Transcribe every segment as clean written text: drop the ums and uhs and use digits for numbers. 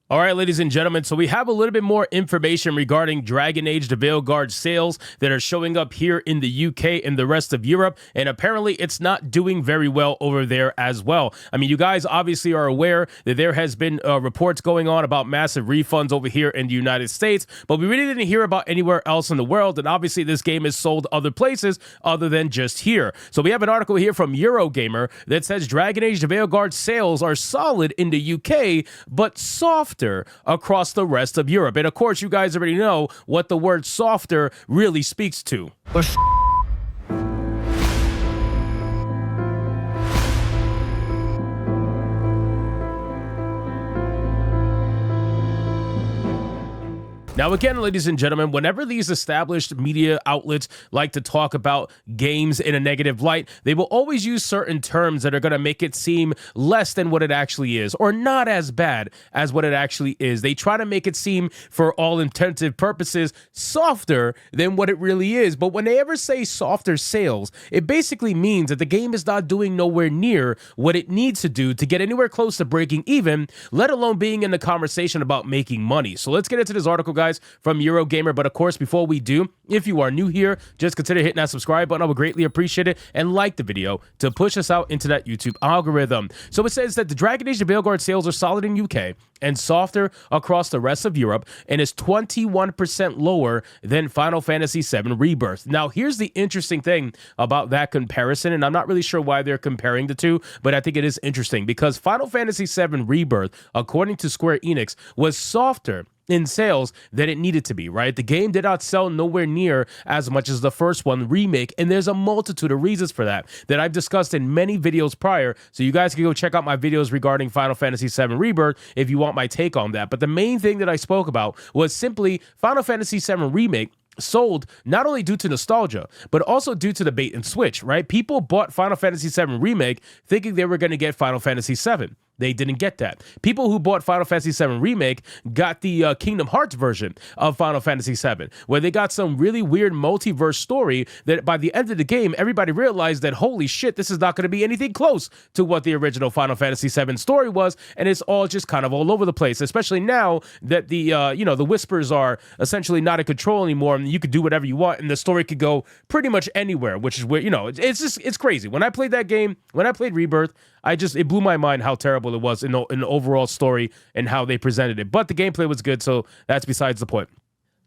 All right, ladies and gentlemen, so we have a little bit more information regarding Dragon Age the Veilguard sales that are showing up here in the UK and the rest of Europe, and apparently it's not doing very well over there as well. I mean, you guys obviously are aware that there has been reports going on about massive refunds over here in the United States, but we really didn't hear about anywhere else in the world, and obviously this game is sold other places other than just here. So we have an article here from Eurogamer that says Dragon Age the Veilguard sales are solid in the UK, but softer across the rest of Europe. And of course, you guys already know what the word softer really speaks to. Now, again, ladies and gentlemen, whenever these established media outlets like to talk about games in a negative light, they will always use certain terms that are going to make it seem less than what it actually is, or not as bad as what it actually is. They try to make it seem, for all intensive purposes, softer than what it really is. But when they ever say softer sales, it basically means that the game is not doing nowhere near what it needs to do to get anywhere close to breaking even, let alone being in the conversation about making money. So let's get into this article, guys, from Eurogamer. But of course, before we do, if you are new here, just consider hitting that subscribe button. I would greatly appreciate it, and like the video to push us out into that YouTube algorithm. So it says that the Dragon Age the Veilguard sales are solid in UK and softer across the rest of Europe, and is 21% lower than Final Fantasy VII Rebirth. Now, here's the interesting thing about that comparison, and I'm not really sure why they're comparing the two, but I think it is interesting because Final Fantasy VII Rebirth, according to Square Enix, was softer in sales than it needed to be, right? The game did not sell nowhere near as much as the first one, Remake, and there's a multitude of reasons for that I've discussed in many videos prior, so you guys can go check out my videos regarding Final Fantasy VII Rebirth if you want my take on that. But the main thing that I spoke about was simply Final Fantasy VII Remake sold not only due to nostalgia, but also due to the bait and switch, right? People bought Final Fantasy VII Remake thinking they were going to get Final Fantasy VII. They didn't get that. People who bought Final Fantasy VII Remake got the Kingdom Hearts version of Final Fantasy VII, where they got some really weird multiverse story that by the end of the game, everybody realized that, holy shit, this is not going to be anything close to what the original Final Fantasy VII story was, and it's all just kind of all over the place, especially now that the the Whispers are essentially not in control anymore, and you could do whatever you want, and the story could go pretty much anywhere, which is where, it's crazy. When I played that game, when I played Rebirth, it blew my mind how terrible it was in the overall story and how they presented it. But the gameplay was good, so that's besides the point.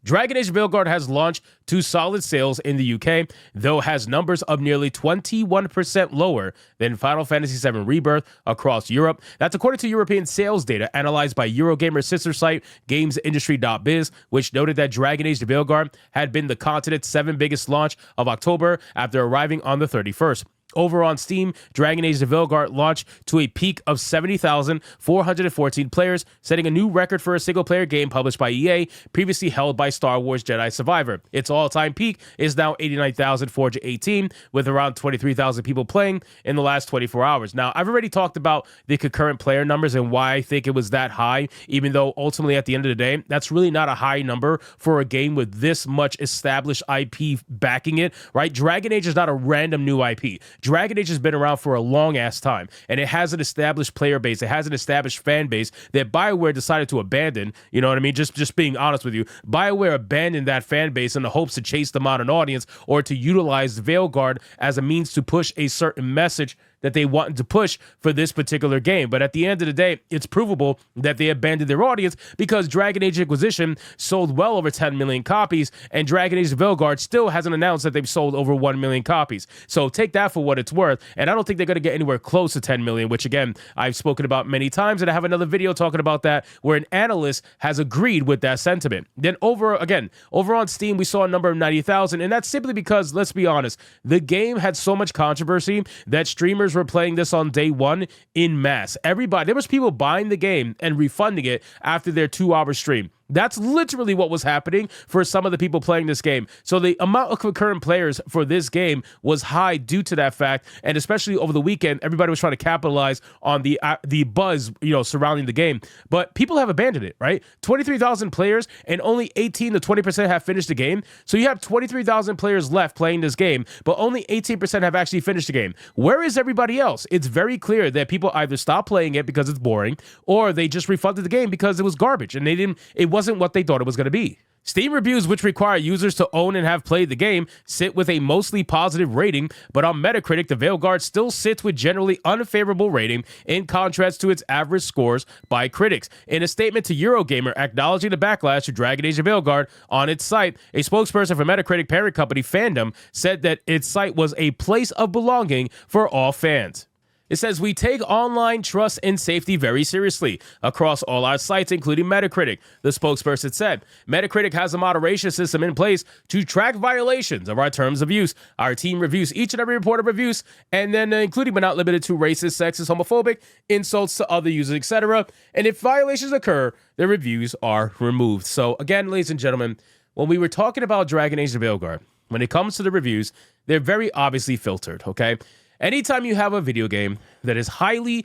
Dragon Age Veilguard has launched to solid sales in the UK, though has numbers of nearly 21% lower than Final Fantasy VII Rebirth across Europe. That's according to European sales data analyzed by Eurogamer's sister site, GamesIndustry.biz, which noted that Dragon Age the Veilguard had been the continent's 7th biggest launch of October after arriving on the 31st. Over on Steam, Dragon Age the Veilguard launched to a peak of 70,414 players, setting a new record for a single-player game published by EA, previously held by Star Wars Jedi Survivor. Its all-time peak is now 89,418, with around 23,000 people playing in the last 24 hours. Now, I've already talked about the concurrent player numbers and why I think it was that high, even though ultimately at the end of the day, that's really not a high number for a game with this much established IP backing it, right? Dragon Age is not a random new IP. Dragon Age has been around for a long ass time, and it has an established player base. It has an established fan base that BioWare decided to abandon. You know what I mean? Just being honest with you, BioWare abandoned that fan base in the hopes to chase them out an audience or to utilize Veilguard as a means to push a certain message that they wanted to push for this particular game. But at the end of the day, it's provable that they abandoned their audience because Dragon Age Inquisition sold well over 10 million copies, and Dragon Age Veilguard still hasn't announced that they've sold over 1 million copies. So take that for what it's worth, and I don't think they're going to get anywhere close to 10 million, which again, I've spoken about many times, and I have another video talking about that where an analyst has agreed with that sentiment. Then over on Steam, we saw a number of 90,000, and that's simply because, let's be honest, the game had so much controversy that streamers were playing this on day one in mass. There was people buying the game and refunding it after their 2-hour stream. That's literally what was happening for some of the people playing this game. So the amount of concurrent players for this game was high due to that fact, and especially over the weekend, everybody was trying to capitalize on the buzz, surrounding the game. But people have abandoned it, right? 23,000 players, and only 18 to 20% have finished the game. So you have 23,000 players left playing this game, but only 18% have actually finished the game. Where is everybody else? It's very clear that people either stopped playing it because it's boring, or they just refunded the game because it was garbage, and it wasn't what they thought it was going to be. Steam reviews, which require users to own and have played the game, sit with a mostly positive rating, but on Metacritic, the Veilguard still sits with generally unfavorable rating in contrast to its average scores by critics. In a statement to Eurogamer acknowledging the backlash to Dragon Age of Veilguard on its site, a spokesperson for Metacritic parent company Fandom said that its site was a place of belonging for all fans. It says, "We take online trust and safety very seriously across all our sites, including Metacritic," the spokesperson said. "Metacritic has a moderation system in place to track violations of our terms of use. Our team reviews each and every report of reviews, and then including but not limited to racist, sexist, homophobic, insults to other users, etc. And if violations occur, the reviews are removed." So again, ladies and gentlemen, when we were talking about Dragon Age of Veilguard, when it comes to the reviews, they're very obviously filtered, okay? Anytime you have a video game that is highly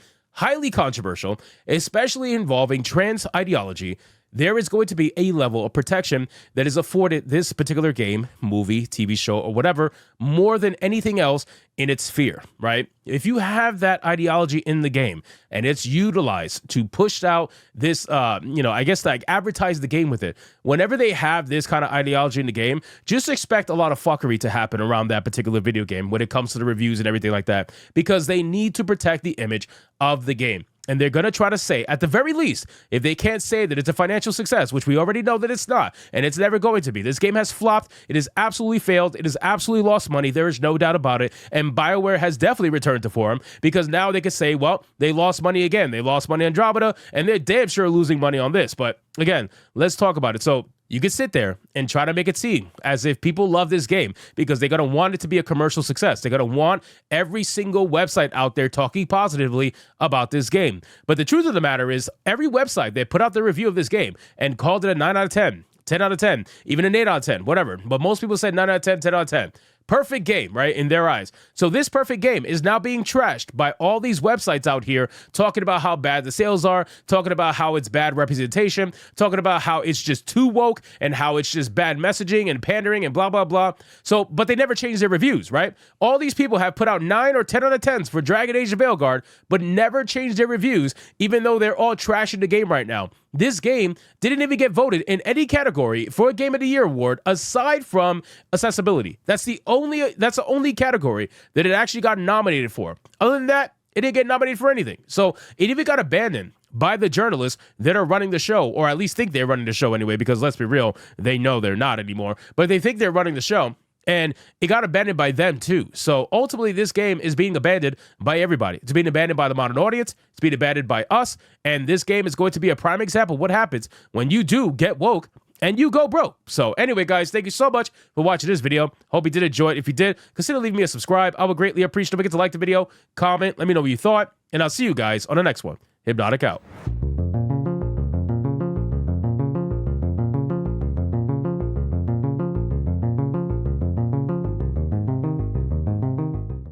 controversial, especially involving trans ideology, there is going to be a level of protection that is afforded this particular game, movie, TV show, or whatever, more than anything else in its sphere, right? If you have that ideology in the game and it's utilized to push out this, advertise the game with it, whenever they have this kind of ideology in the game, just expect a lot of fuckery to happen around that particular video game when it comes to the reviews and everything like that, because they need to protect the image of the game. And they're going to try to say, at the very least, if they can't say that it's a financial success, which we already know that it's not, and it's never going to be. This game has flopped. It has absolutely failed. It has absolutely lost money. There is no doubt about it. And BioWare has definitely returned to form, because now they can say, well, they lost money again. They lost money on Andromeda, and they're damn sure losing money on this. But again, let's talk about it. So you could sit there and try to make it seem as if people love this game because they're going to want it to be a commercial success. They're going to want every single website out there talking positively about this game. But the truth of the matter is, every website that put out their review of this game and called it a 9 out of 10, 10 out of 10, even an 8 out of 10, whatever. But most people said 9 out of 10, 10 out of 10. Perfect game, right, in their eyes. So this perfect game is now being trashed by all these websites out here talking about how bad the sales are, talking about how it's bad representation, talking about how it's just too woke and how it's just bad messaging and pandering and blah, blah, blah. So, but they never changed their reviews, right? All these people have put out 9 or 10 out of 10s for Dragon Age of Veilguard, but never changed their reviews, even though they're all trashing the game right now. This game didn't even get voted in any category for a Game of the Year award aside from accessibility. That's the only category that it actually got nominated for. Other than that, it didn't get nominated for anything. So it even got abandoned by the journalists that are running the show, or at least think they're running the show anyway, because let's be real, they know they're not anymore, but they think they're running the show. And it got abandoned by them too. So ultimately, this game is being abandoned by everybody. It's being abandoned by the modern audience. It's being abandoned by us. And this game is going to be a prime example of what happens when you do get woke and you go broke. So anyway, guys, thank you so much for watching this video. Hope you did enjoy it. If you did, consider leaving me a subscribe. I would greatly appreciate it. Don't forget to like the video, comment, let me know what you thought, and I'll see you guys on the next one. Hypnotic out.